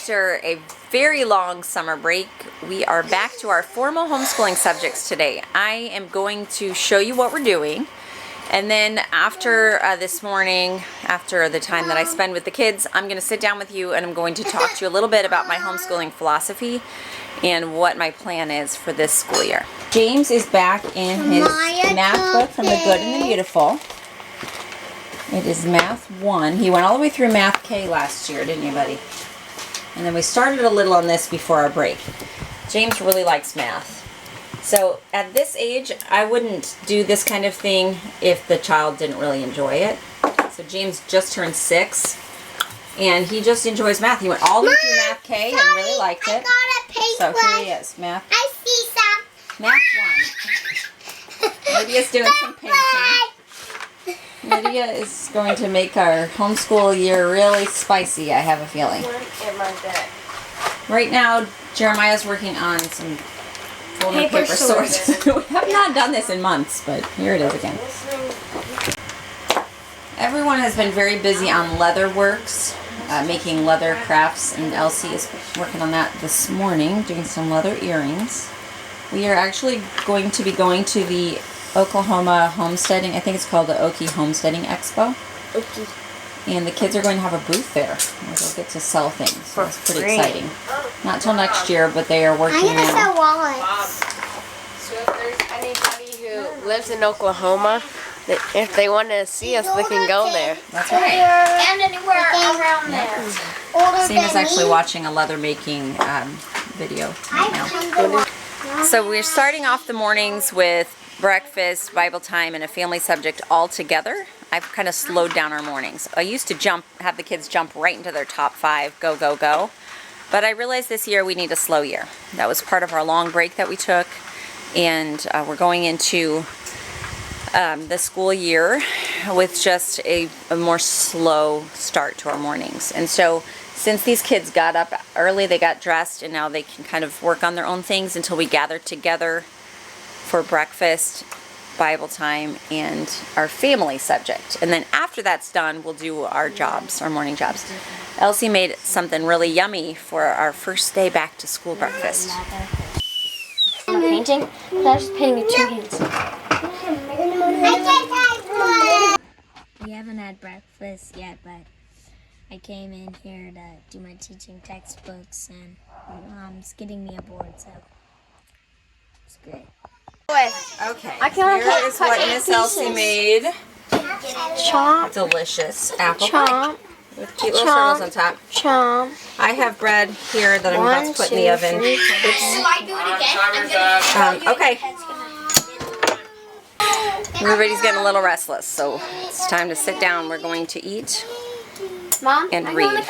after a very long summer break, we are back to our formal homeschooling subjects today. I am going to show you what we're doing, and then after this morning, after the time that I spend with the kids, I'm going to sit down with you and I'm going to talk to you a little bit about my homeschooling philosophy and what my plan is for this school year. James is back in his math book from the Good and the Beautiful. It is Math 1. He went all the way through Math K last year, didn't you, buddy? And then we started a little on this before our break. James really likes math. So at this age, I wouldn't do this kind of thing if the child didn't really enjoy it. So James just turned 6, and he just enjoys math. He went all the way through Math K and really liked it. So here he is, Math. I see some. Math 1. Lydia's doing some painting. Lydia is going to make our homeschool year really spicy, I have a feeling. Right now, Jeremiah's working on some folding paper swords. We have not done this in months, but here it is again. Everyone has been very busy on leather works, making leather crafts, and Elsie is working on that this morning, doing some leather earrings. We are actually going to be going to the Oklahoma Homesteading, I think it's called the Okie Homesteading Expo. Okie. And the kids are going to have a booth there where they'll get to sell things. So it's pretty exciting. Not till next year, but they are working now. I'm going to sell wallets. So if there's anybody who lives in Oklahoma, if they want to see us, they can go there. That's right. And anywhere around there. Sam is actually watching a leather making video right now. So we're starting off the mornings with breakfast, Bible time, and a family subject all together. I've kind of slowed down our mornings. I used to have the kids jump right into their top 5, go, go, go. But I realized this year we need a slow year. That was part of our long break that we took, and we're going into the school year with just a more slow start to our mornings. And so since these kids got up early, they got dressed, and now they can kind of work on their own things until we gather together for breakfast, Bible time, and our family subject. And then after that's done, we'll do our jobs, our morning jobs. Elsie made something really yummy for our first day back to school breakfast. I'm painting, but I was just painting with 2 hands. We haven't had breakfast yet, but I came in here to do my teaching textbooks, and Mom's getting me a board, so it's great. Okay, here is what Miss Elsie made. Chomp. Delicious apple Chomp. pie with cute little circles on top. Chomp. I have bread here that I'm about to put in the oven. Okay. Everybody's getting a little restless, so it's time to sit down. We're going to eat and read.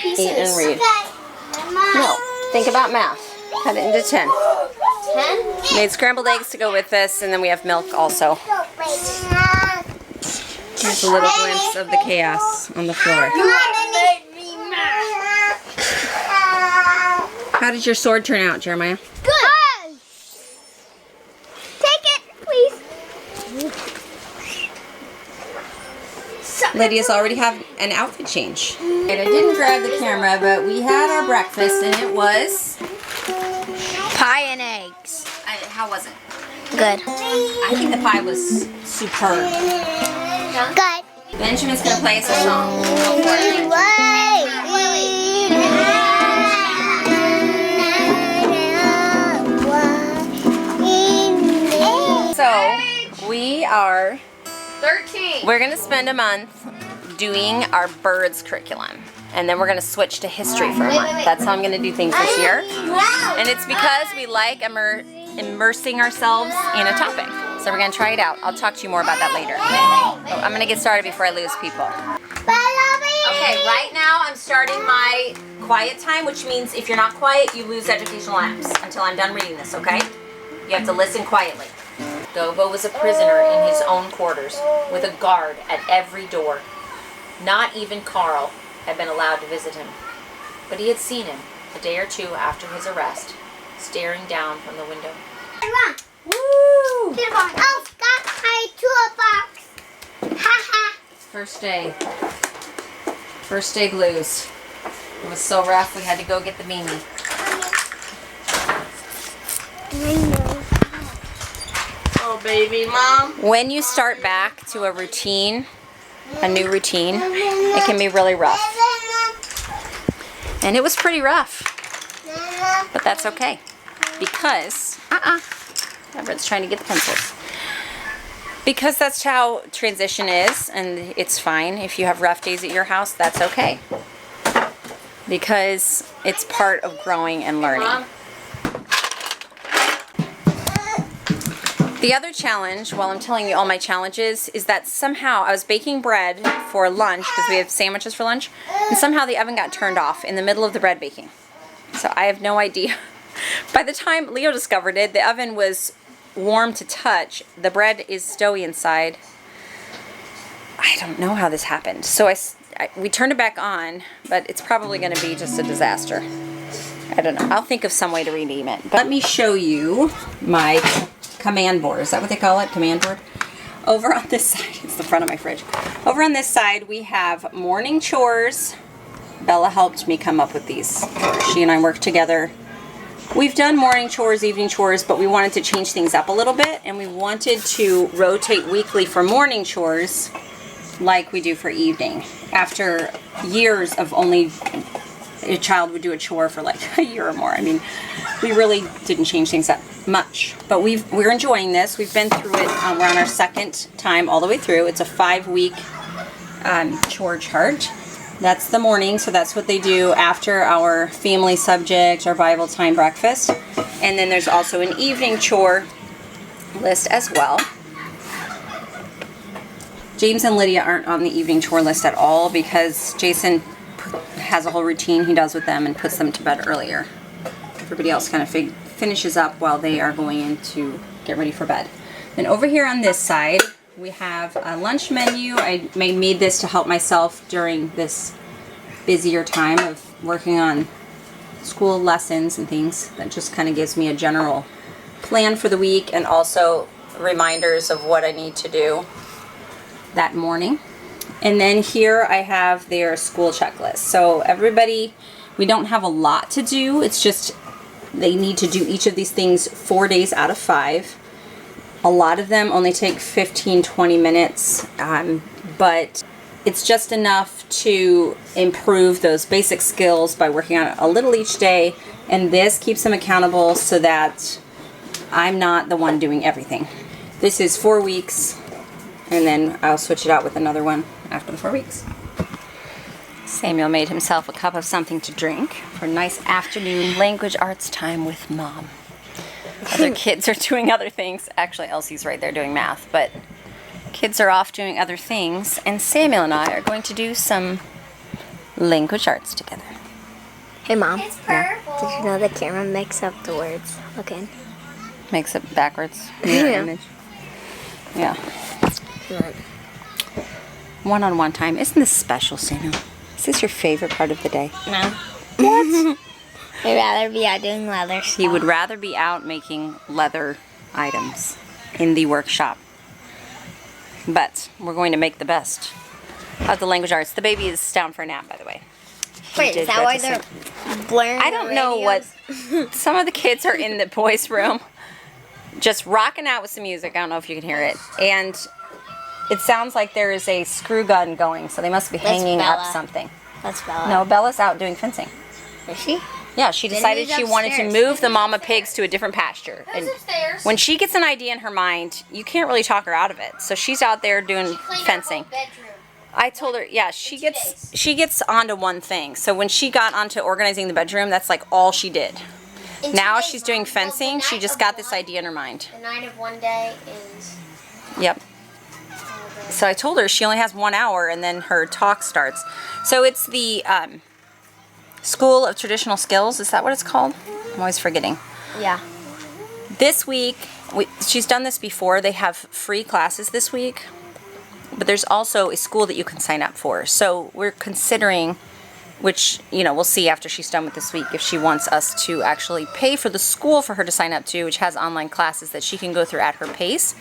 Eat and read. No, think about math. Cut it into 10. 10? Made scrambled eggs to go with this, and then we have milk also. Here's a little glimpse of the chaos on the floor. How did your sword turn out, Jeremiah? Good. Take it, please. Lydia's already have an outfit change. I didn't grab the camera, but we had our breakfast, and it was Pie and eggs. how was it? Good. I think the pie was superb. Good. Benjamin's gonna play us a song. Go for it. So we are 13. We're gonna spend a month doing our birds curriculum, and then we're gonna switch to history for a month. That's how I'm gonna do things this year, and it's because we like immersing ourselves in a topic. So we're gonna try it out. I'll talk to you more about that later. So I'm gonna get started before I lose people. Okay, right now I'm starting my quiet time, which means if you're not quiet, you lose educational apps until I'm done reading this, okay? You have to listen quietly. Gobo was a prisoner in his own quarters, with a guard at every door. Not even Carl had been allowed to visit him, but he had seen him a day or two after his arrest, staring down from the window. Woo! Oh, got my toolbox. Ha ha. First day. First day blues. It was so rough, we had to go get the beanie. Oh, baby, Mom. When you start back to a routine, a new routine, it can be really rough. And it was pretty rough. But that's okay. Because, Everett's trying to get the pencils. Because that's how transition is, and it's fine. If you have rough days at your house, that's okay. Because it's part of growing and learning. The other challenge, while I'm telling you all my challenges, is that somehow I was baking bread for lunch, because we have sandwiches for lunch, and somehow the oven got turned off in the middle of the bread baking. So I have no idea. By the time Leo discovered it, the oven was warm to touch. The bread is doughy inside. I don't know how this happened. So we turned it back on, but it's probably going to be just a disaster. I don't know. I'll think of some way to rename it. But let me show you my command board. Is that what they call it? Command board? Over on this side, it's the front of my fridge. Over on this side, we have morning chores. Bella helped me come up with these. She and I worked together. We've done morning chores, evening chores, but we wanted to change things up a little bit, and we wanted to rotate weekly for morning chores like we do for evening. After years of only a child would do a chore for like a year or more. I mean, we really didn't change things up much, but we're enjoying this. We've been through it. We're on our second time all the way through. It's a 5-week chore chart. That's the morning, so that's what they do after our family subject, our Bible time breakfast. And then there's also an evening chore list as well. James and Lydia aren't on the evening chore list at all because Jason has a whole routine he does with them and puts them to bed earlier. Everybody else kind of finishes up while they are going in to get ready for bed. Then over here on this side, we have a lunch menu. I made this to help myself during this busier time of working on school lessons and things. That just kind of gives me a general plan for the week and also reminders of what I need to do that morning. And then here I have their school checklist. So everybody, we don't have a lot to do. It's just they need to do each of these things 4 days out of 5. A lot of them only take 15-20 minutes, but it's just enough to improve those basic skills by working on it a little each day, and this keeps them accountable so that I'm not the one doing everything. This is 4 weeks, and then I'll switch it out with another one after the 4 weeks. Samuel made himself a cup of something to drink for a nice afternoon language arts time with Mom. Other kids are doing other things. Actually, Elsie's right there doing math, but kids are off doing other things, and Samuel and I are going to do some language arts together. Hey, Mom. It's purple. Did you know the camera mixes up the words? Okay. Makes it backwards. Yeah. Image. Yeah. One-on-one time. Isn't this special, Samuel? Is this your favorite part of the day? No. What? I'd rather be out doing leather stuff. He would rather be out making leather items in the workshop. But we're going to make the best of the language arts. The baby is down for a nap, by the way. Wait, is that why they're blaring I don't know what. Some of the kids are in the boys' room just rocking out with some music. I don't know if you can hear it. And it sounds like there is a screw gun going, so they must be hanging up Bella. something. That's Bella. No, Bella's out doing fencing. Is she? Yeah, she decided he's she wanted to upstairs. move the mama pigs to a different pasture. And when she gets an idea in her mind, you can't really talk her out of it. So she's out there doing fencing. I told her, yeah, she gets onto one thing. So when she got onto organizing the bedroom, that's like all she did. Now she's doing fencing. She just got this idea in her mind. The night of one day is... Yep. So I told her she only has 1 hour and then her talk starts. So it's the School of Traditional Skills. Is that what it's called? I'm always forgetting. Yeah. This week, she's done this before. They have free classes this week. But there's also a school that you can sign up for. So we're considering, which, you know, we'll see after she's done with this week, if she wants us to actually pay for the school for her to sign up to, which has online classes that she can go through at her pace.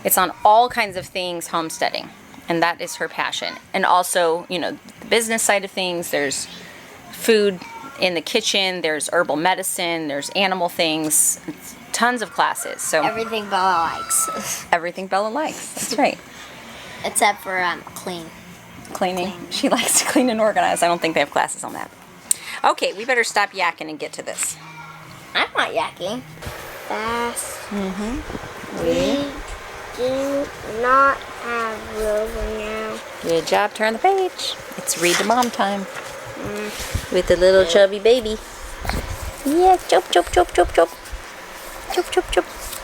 It's on all kinds of things homesteading, and that is her passion. And also, you know, the business side of things, there's food in the kitchen, there's herbal medicine, there's animal things, tons of classes. So Everything Bella likes. everything Bella likes. That's right. Except for Cleaning. She likes to clean and organize. I don't think they have classes on that. Okay, we better stop yakking and get to this. I'm not yakking. Fast. We Do not have rules now. Good job. Turn the page. It's read to mom time. With the little chubby baby. Yeah, chop, chop, chop, chop, chop. Chop, chop, chop.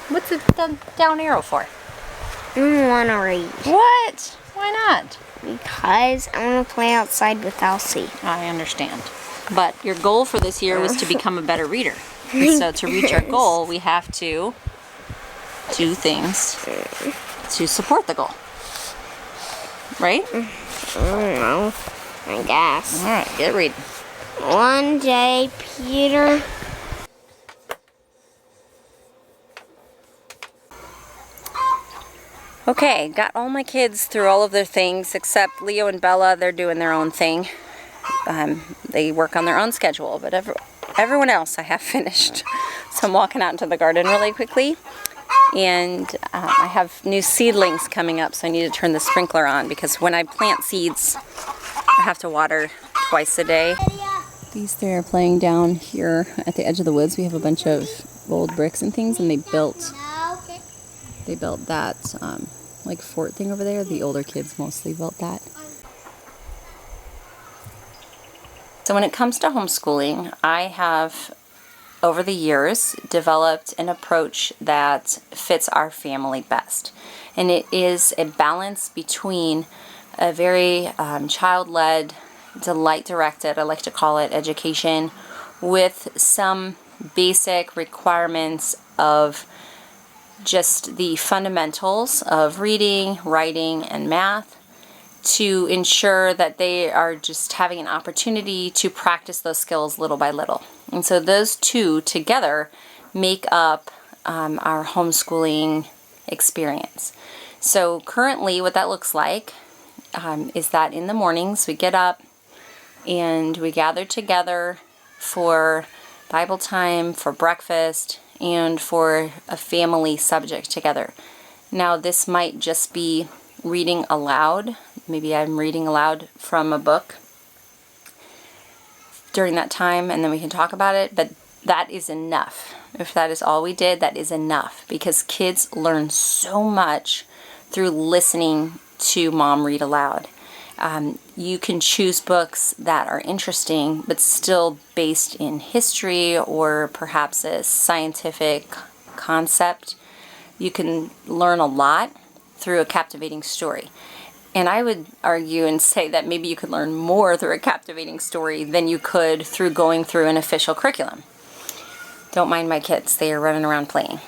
What's the down arrow for? I don't want to read. What? Why not? Because I want to play outside with Elsie. I understand. But your goal for this year was to become a better reader. So to reach our goal, we have to do things to support the goal. Right? I don't know. I guess. All right, get reading. One day, Peter. Okay, got all my kids through all of their things except Leo and Bella. They're doing their own thing. They work on their own schedule, but everyone else I have finished. So I'm walking out into the garden really quickly. And I have new seedlings coming up, so I need to turn the sprinkler on because when I plant seeds, I have to water twice a day. These three are playing down here at the edge of the woods. We have a bunch of old bricks and things, and they built that like fort thing over there. The older kids mostly built that. So when it comes to homeschooling, I have over the years developed an approach that fits our family best. And it is a balance between a very child-led, delight-directed, I like to call it, education with some basic requirements of just the fundamentals of reading, writing, and math to ensure that they are just having an opportunity to practice those skills little by little. And so those two together make up our homeschooling experience. So currently what that looks like is that in the mornings we get up and we gather together for Bible time, for breakfast, and for a family subject together. Now this might just be reading aloud. Maybe I'm reading aloud from a book during that time and then we can talk about it, but that is enough. If that is all we did, that is enough because kids learn so much through listening to mom read aloud. You can choose books that are interesting but still based in history or perhaps a scientific concept. You can learn a lot through a captivating story. And I would argue and say that maybe you could learn more through a captivating story than you could through going through an official curriculum. Don't mind my kids, they are running around playing.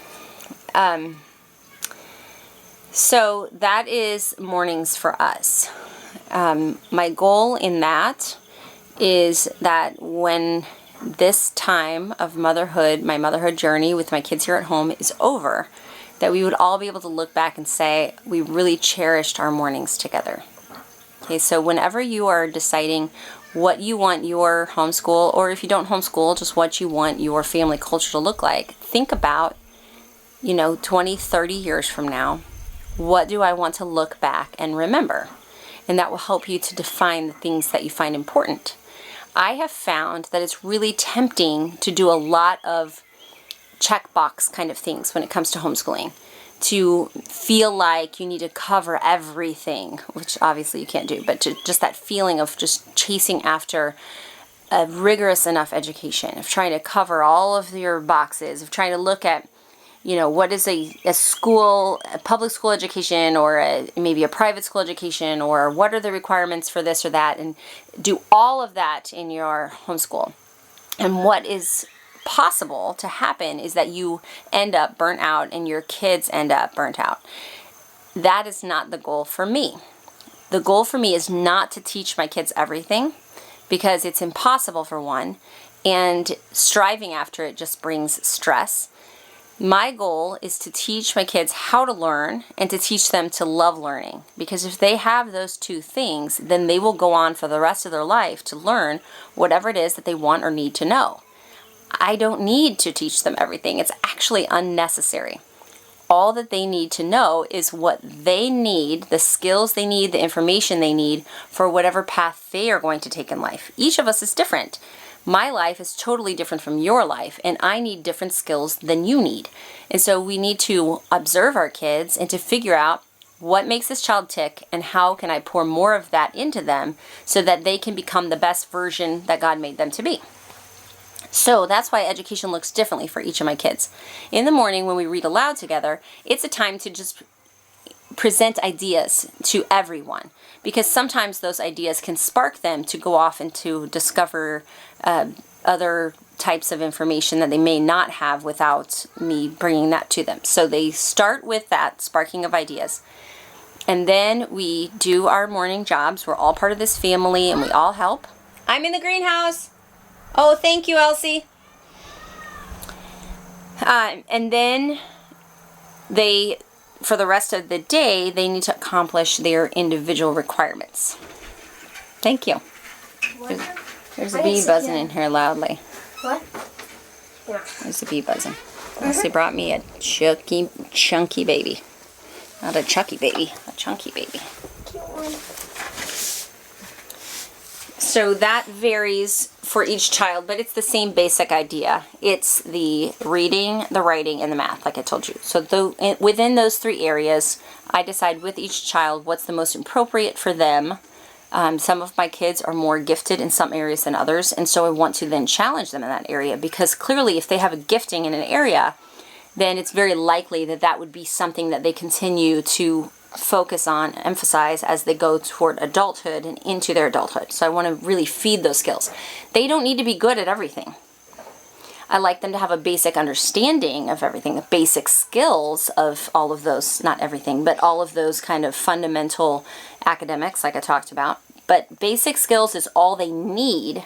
So that is mornings for us. My goal in that is that when this time of motherhood, my motherhood journey with my kids here at home is over, that we would all be able to look back and say, we really cherished our mornings together. Okay, so whenever you are deciding what you want your homeschool, or if you don't homeschool, just what you want your family culture to look like, think about, 20, 30 years from now, what do I want to look back and remember? And that will help you to define the things that you find important. I have found that it's really tempting to do a lot of checkbox kind of things when it comes to homeschooling. To feel like you need to cover everything, which obviously you can't do, but just that feeling of just chasing after a rigorous enough education, of trying to cover all of your boxes, of trying to look at, what is a school, a public school education, or maybe a private school education, or what are the requirements for this or that, and do all of that in your homeschool. And what is possible to happen is that you end up burnt out and your kids end up burnt out. That is not the goal for me. The goal for me is not to teach my kids everything because it's impossible for one, and striving after it just brings stress. My goal is to teach my kids how to learn and to teach them to love learning. Because if they have those two things, then they will go on for the rest of their life to learn whatever it is that they want or need to know. I don't need to teach them everything. It's actually unnecessary. All that they need to know is what they need, the skills they need, the information they need for whatever path they are going to take in life. Each of us is different. My life is totally different from your life, and I need different skills than you need. And so we need to observe our kids and to figure out what makes this child tick and how can I pour more of that into them so that they can become the best version that God made them to be. So that's why education looks differently for each of my kids. In the morning when we read aloud together, it's a time to just present ideas to everyone, because sometimes those ideas can spark them to go off and to discover other types of information that they may not have without me bringing that to them. So they start with that sparking of ideas. And then we do our morning jobs. We're all part of this family and we all help. I'm in the greenhouse. Oh, thank you, Elsie. And then they, for the rest of the day, they need to accomplish their individual requirements. Thank you. There's a bee buzzing in here loudly. What? There's a bee buzzing. Elsie brought me a chunky baby. Not a chucky baby, a chunky baby. So that varies for each child, but it's the same basic idea. It's the reading, the writing, and the math, like I told you. So within those three areas, I decide with each child what's the most appropriate for them. Some of my kids are more gifted in some areas than others, and so I want to then challenge them in that area, because clearly if they have a gifting in an area, then it's very likely that that would be something that they continue to focus on, emphasize as they go toward adulthood and into their adulthood. So I want to really feed those skills. They don't need to be good at everything. I like them to have a basic understanding of everything, the basic skills of all of those, not everything, but all of those kind of fundamental academics like I talked about. But basic skills is all they need.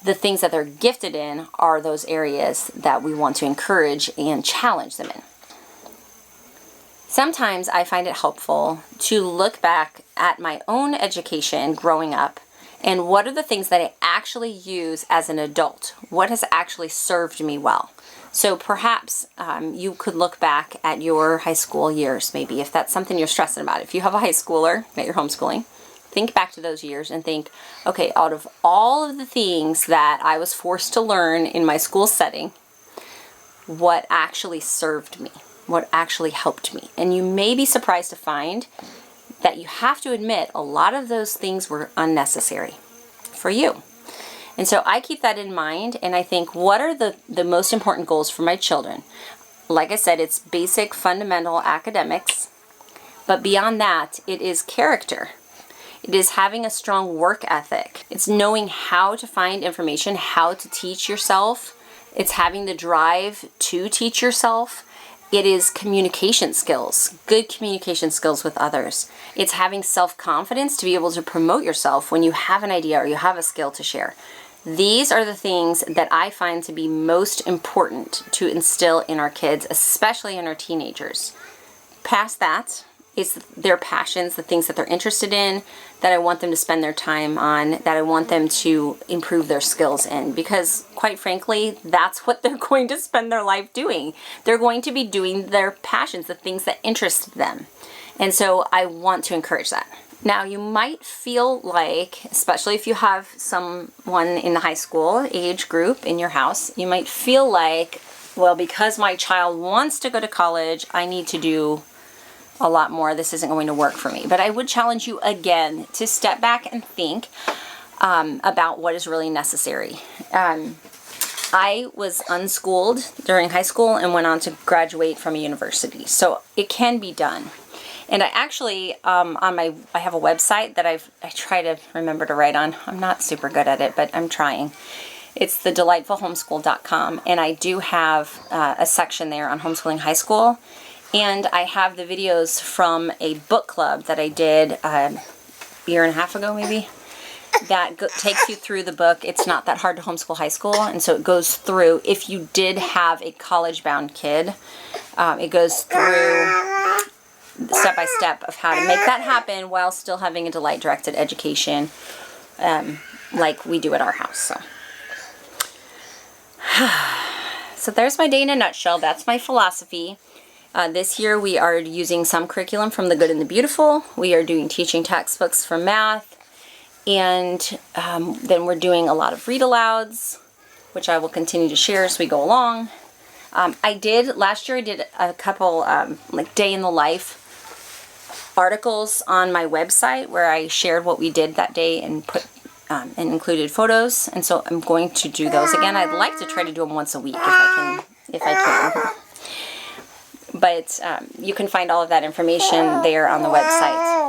The things that they're gifted in are those areas that we want to encourage and challenge them in. Sometimes I find it helpful to look back at my own education growing up and what are the things that I actually use as an adult? What has actually served me well? So perhaps you could look back at your high school years, maybe, if that's something you're stressing about. If you have a high schooler that you're homeschooling, think back to those years and think, okay, out of all of the things that I was forced to learn in my school setting, what actually served me? What actually helped me? And you may be surprised to find that you have to admit a lot of those things were unnecessary for you. And so I keep that in mind, and I think, what are the most important goals for my children? Like I said, it's basic fundamental academics, but beyond that, it is character. It is having a strong work ethic. It's knowing how to find information, how to teach yourself. It's having the drive to teach yourself. It is communication skills, good communication skills with others. It's having self-confidence to be able to promote yourself when you have an idea or you have a skill to share. These are the things that I find to be most important to instill in our kids, especially in our teenagers. Past that, it's their passions, the things that they're interested in, that I want them to spend their time on, that I want them to improve their skills in. Because, quite frankly, that's what they're going to spend their life doing. They're going to be doing their passions, the things that interest them. And so I want to encourage that. Now, you might feel like, especially if you have someone in the high school age group in your house, you might feel like, well, because my child wants to go to college, I need to do a lot more. This isn't going to work for me. But I would challenge you again to step back and think about what is really necessary. I was unschooled during high school and went on to graduate from a university. So it can be done. And I actually, I have a website that I try to remember to write on. I'm not super good at it, but I'm trying. It's thedelightfulhomeschool.com. And I do have a section there on homeschooling high school. And I have the videos from a book club that I did a year and a half ago, maybe. that takes you through the book. It's not that hard to homeschool high school, and so it goes through, if you did have a college-bound kid, it goes through step by step of how to make that happen while still having a delight-directed education, like we do at our house. So there's my day in a nutshell. That's my philosophy. This year we are using some curriculum from The Good and the Beautiful. We are doing teaching textbooks for math. And then we're doing a lot of read-alouds, which I will continue to share as we go along. Last year I did a couple like day in the life articles on my website where I shared what we did that day and put and included photos. And so I'm going to do those again. I'd like to try to do them once a week if I can. But you can find all of that information there on the website.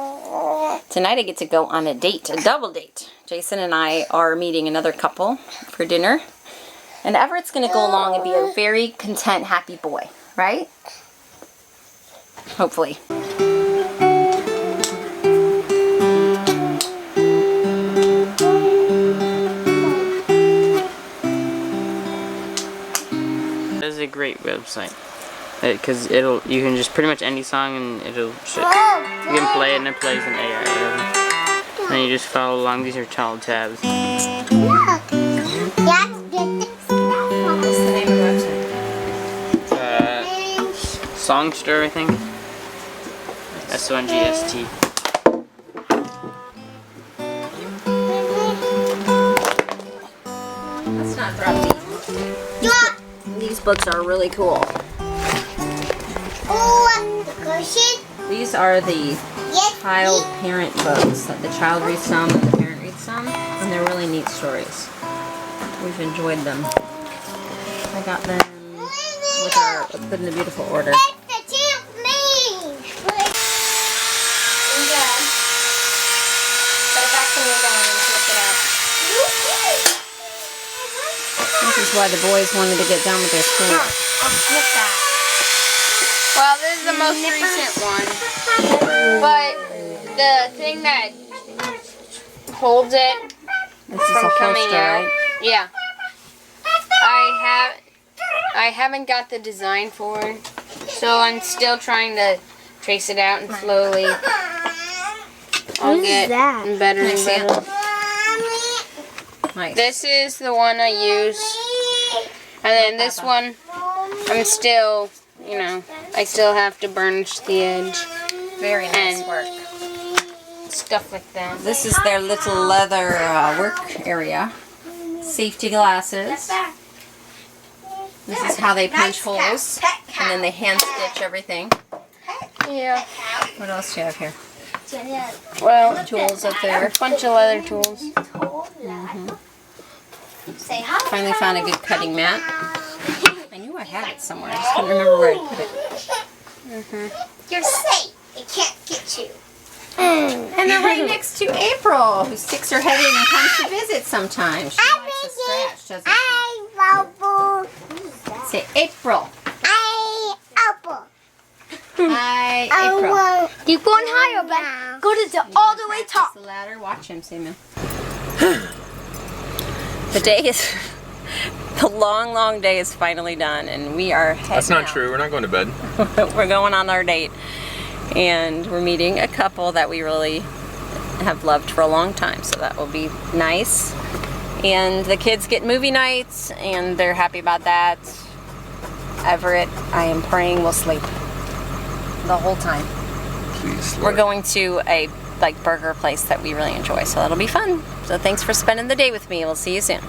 Tonight I get to go on a date, a double date. Jason and I are meeting another couple for dinner. And Everett's going to go along and be a very content, happy boy, right? Hopefully. That is a great website. Because you can just pretty much any song and you can play it and it plays in AI or whatever. And then you just follow along. These are child tabs. What's the name of the website? Songster, I think. SONGST. Let's not drop these. These books are really cool. These are the child-parent books that the child reads some and the parent reads some, and they're really neat stories. We've enjoyed them. I got them with our Good and the Beautiful order. This is why the boys wanted to get done with their school. Well, this is the most recent one, but the thing that holds it This is from a coming holster, out, right? yeah. I haven't got the design for it, so I'm still trying to trace it out and slowly I'll get better and better. Nice. This is the one I use, and then this one I'm still, I still have to burnish the edge. Very nice and work. Stuff like that. This is their little leather work area. Safety glasses. This is how they punch holes, and then they hand stitch everything. Yeah. What else do you have here? Well, Tools up there. a bunch of leather tools. Finally found a good cutting mat. I knew I had it somewhere. I just couldn't remember where I put it. You're safe. It can't get you. And they're right next to April, who sticks her head in and comes to visit sometimes. She likes a scratch, doesn't she? Say April. Hi, April. Keep going higher, Ben. Go to all the way top. The ladder. Watch him, Samuel. The day is... The long day is finally done, and we are heading That's not out. true. We're not going to bed. We're going on our date, and we're meeting a couple that we really have loved for a long time, so that will be nice. And the kids get movie nights, and they're happy about that. Everett, I am praying, will sleep the whole time. Please. We're going to a burger place that we really enjoy, so that'll be fun. So thanks for spending the day with me. We'll see you soon.